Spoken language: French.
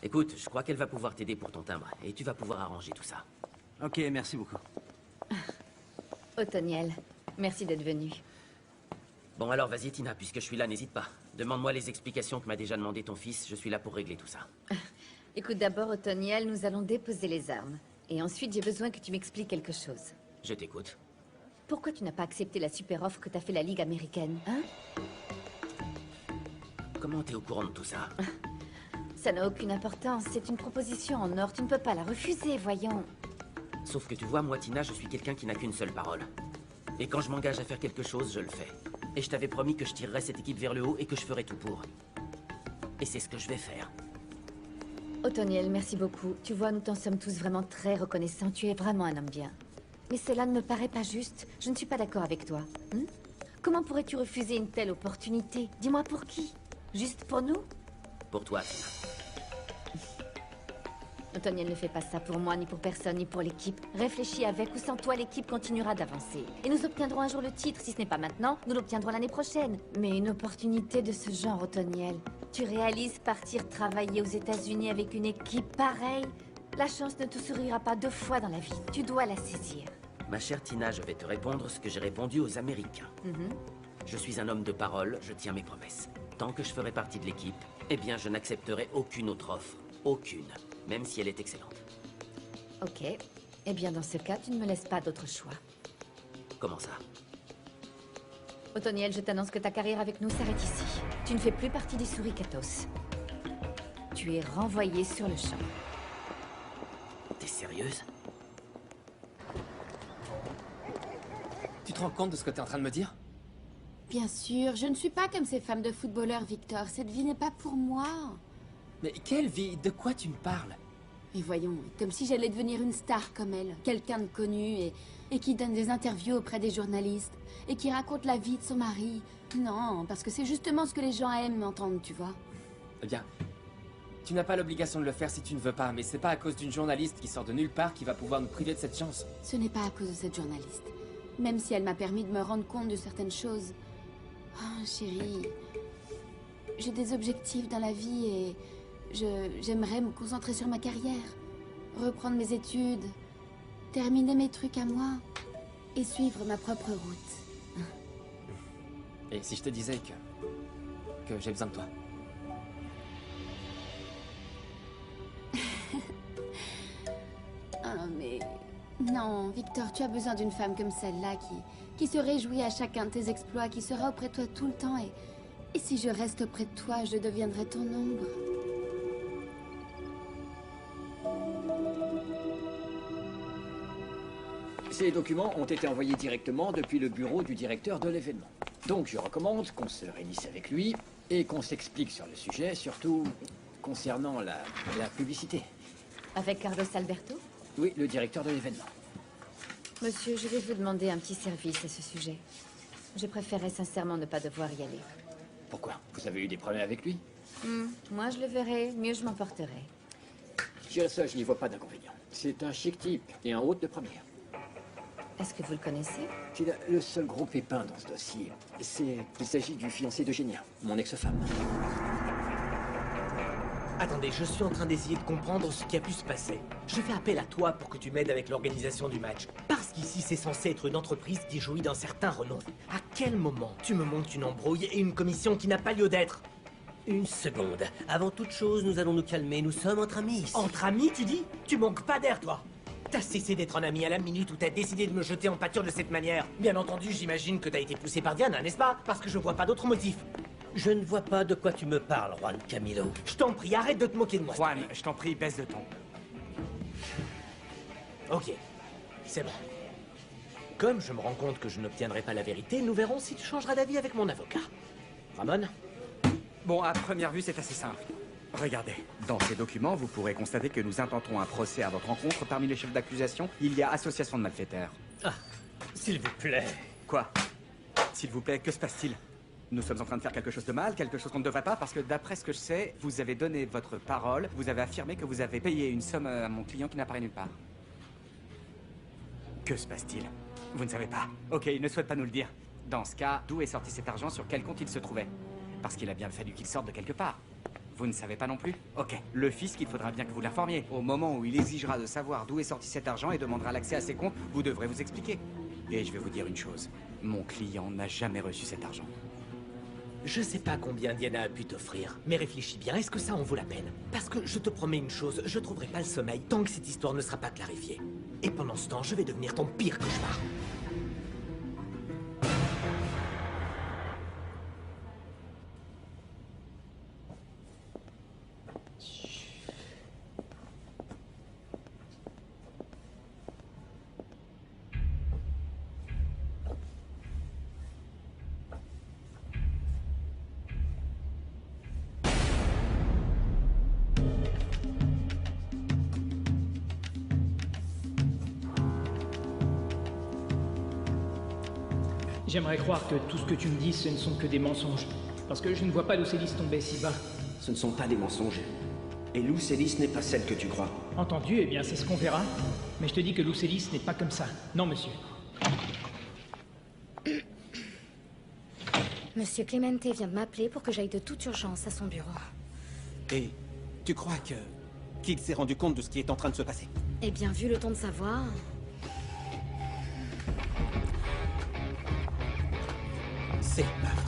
Écoute, je crois qu'elle va pouvoir t'aider pour ton timbre, et tu vas pouvoir arranger tout ça. Ok, merci beaucoup. Othoniel, merci d'être venu. Bon alors vas-y Tina, puisque je suis là, n'hésite pas. Demande-moi les explications que m'a déjà demandé ton fils, je suis là pour régler tout ça. Écoute, d'abord, Othoniel, nous allons déposer les armes. Et ensuite, j'ai besoin que tu m'expliques quelque chose. Je t'écoute. Pourquoi tu n'as pas accepté la super offre que t'a fait la Ligue américaine, hein? Comment t'es au courant de tout ça? Ça n'a aucune importance, c'est une proposition en or, tu ne peux pas la refuser, voyons. Sauf que tu vois, moi Tina, je suis quelqu'un qui n'a qu'une seule parole. Et quand je m'engage à faire quelque chose, je le fais. Et je t'avais promis que je tirerais cette équipe vers le haut et que je ferais tout pour. Et c'est ce que je vais faire. Othoniel, merci beaucoup. Tu vois, nous t'en sommes tous vraiment très reconnaissants. Tu es vraiment un homme bien. Mais cela ne me paraît pas juste. Je ne suis pas d'accord avec toi. Comment pourrais-tu refuser une telle opportunité? Dis-moi pour qui? Juste pour nous? Pour toi, Tina. Othoniel ne fait pas ça pour moi, ni pour personne, ni pour l'équipe. Réfléchis, avec ou sans toi, l'équipe continuera d'avancer. Et nous obtiendrons un jour le titre. Si ce n'est pas maintenant, nous l'obtiendrons l'année prochaine. Mais une opportunité de ce genre, Othoniel. Tu réalises partir travailler aux États-Unis avec une équipe pareille? La chance ne te sourira pas 2 fois dans la vie. Tu dois la saisir. Ma chère Tina, je vais te répondre ce que j'ai répondu aux Américains. Je suis un homme de parole, je tiens mes promesses. Tant que je ferai partie de l'équipe, eh bien je n'accepterai aucune autre offre. Aucune. Même si elle est excellente. Ok. Eh bien, dans ce cas, tu ne me laisses pas d'autre choix. Comment ça? Othoniel, je t'annonce que ta carrière avec nous s'arrête ici. Tu ne fais plus partie des Sourikatos. Tu es renvoyé sur le champ. T'es sérieuse? Tu te rends compte de ce que t'es en train de me dire? Bien sûr, je ne suis pas comme ces femmes de footballeurs, Victor. Cette vie n'est pas pour moi. Mais quelle vie? De quoi tu me parles? Mais voyons, comme si j'allais devenir une star comme elle. Quelqu'un de connu et qui donne des interviews auprès des journalistes. Et qui raconte la vie de son mari. Non, parce que c'est justement ce que les gens aiment entendre, tu vois. Eh bien, tu n'as pas l'obligation de le faire si tu ne veux pas, mais c'est pas à cause d'une journaliste qui sort de nulle part qui va pouvoir nous priver de cette chance. Ce n'est pas à cause de cette journaliste. Même si elle m'a permis de me rendre compte de certaines choses. Oh, chérie. J'ai des objectifs dans la vie et... J'aimerais me concentrer sur ma carrière, reprendre mes études, terminer mes trucs à moi et suivre ma propre route. Et si je te disais que j'ai besoin de toi? Ah mais... Non, Victor, tu as besoin d'une femme comme celle-là qui se réjouit à chacun de tes exploits, qui sera auprès de toi tout le temps et si je reste auprès de toi, je deviendrai ton ombre. Ces documents ont été envoyés directement depuis le bureau du directeur de l'événement. Donc je recommande qu'on se réunisse avec lui et qu'on s'explique sur le sujet, surtout concernant la publicité. Avec Carlos Alberto? Oui, le directeur de l'événement. Monsieur, je vais vous demander un petit service à ce sujet. Je préférerais sincèrement ne pas devoir y aller. Pourquoi? Vous avez eu des problèmes avec lui? Moi, je le verrai, mieux je m'en porterai. Ça, je n'y vois pas d'inconvénient. C'est un chic type et un hôte de première. Est-ce que vous le connaissez? Le seul gros pépin dans ce dossier, c'est qu'il s'agit du fiancé d'Eugénia, mon ex-femme. Attendez, je suis en train d'essayer de comprendre ce qui a pu se passer. Je fais appel à toi pour que tu m'aides avec l'organisation du match. Parce qu'ici, c'est censé être une entreprise qui jouit d'un certain renom. À quel moment tu me montes une embrouille et une commission qui n'a pas lieu d'être? Une seconde. Avant toute chose, nous allons nous calmer. Nous sommes entre amis ici. Entre amis, tu dis? Tu manques pas d'air, toi. T'as cessé d'être un ami à la minute où t'as décidé de me jeter en pâture de cette manière. Bien entendu, j'imagine que t'as été poussé par Diana, n'est-ce pas? Parce que je vois pas d'autre motif. Je ne vois pas de quoi tu me parles, Juan Camilo. Je t'en prie, arrête de te moquer de moi. Juan, je t'en prie, baisse de ton. Ok, c'est bon. Comme je me rends compte que je n'obtiendrai pas la vérité, nous verrons si tu changeras d'avis avec mon avocat. Ramon? Bon, à première vue, c'est assez simple. Regardez, dans ces documents, vous pourrez constater que nous intentons un procès à votre rencontre. Parmi les chefs d'accusation, il y a association de malfaiteurs. Ah, s'il vous plaît. Quoi? S'il vous plaît, que se passe-t-il? Nous sommes en train de faire quelque chose de mal, quelque chose qu'on ne devrait pas, parce que d'après ce que je sais, vous avez donné votre parole, vous avez affirmé que vous avez payé une somme à mon client qui n'apparaît nulle part. Que se passe-t-il? Vous ne savez pas. Ok, il ne souhaite pas nous le dire. Dans ce cas, d'où est sorti cet argent, sur quel compte il se trouvait? Parce qu'il a bien fallu qu'il sorte de quelque part. Vous ne savez pas non plus? Ok. Le fisc, il faudra bien que vous l'informiez. Au moment où il exigera de savoir d'où est sorti cet argent et demandera l'accès à ses comptes, vous devrez vous expliquer. Et je vais vous dire une chose. Mon client n'a jamais reçu cet argent. Je sais pas combien Diana a pu t'offrir, mais réfléchis bien, est-ce que ça en vaut la peine? Parce que je te promets une chose, je trouverai pas le sommeil tant que cette histoire ne sera pas clarifiée. Et pendant ce temps, je vais devenir ton pire cauchemar. J'aimerais croire que tout ce que tu me dis, ce ne sont que des mensonges. Parce que je ne vois pas Lucélis tomber si bas. Ce ne sont pas des mensonges. Et Lucélis n'est pas celle que tu crois. Entendu, eh bien c'est ce qu'on verra. Mais je te dis que Lucélis n'est pas comme ça. Non, monsieur. Monsieur Clemente vient de m'appeler pour que j'aille de toute urgence à son bureau. Et tu crois qu'il s'est rendu compte de ce qui est en train de se passer? Eh bien, vu le ton de sa voix... C'est pas vrai.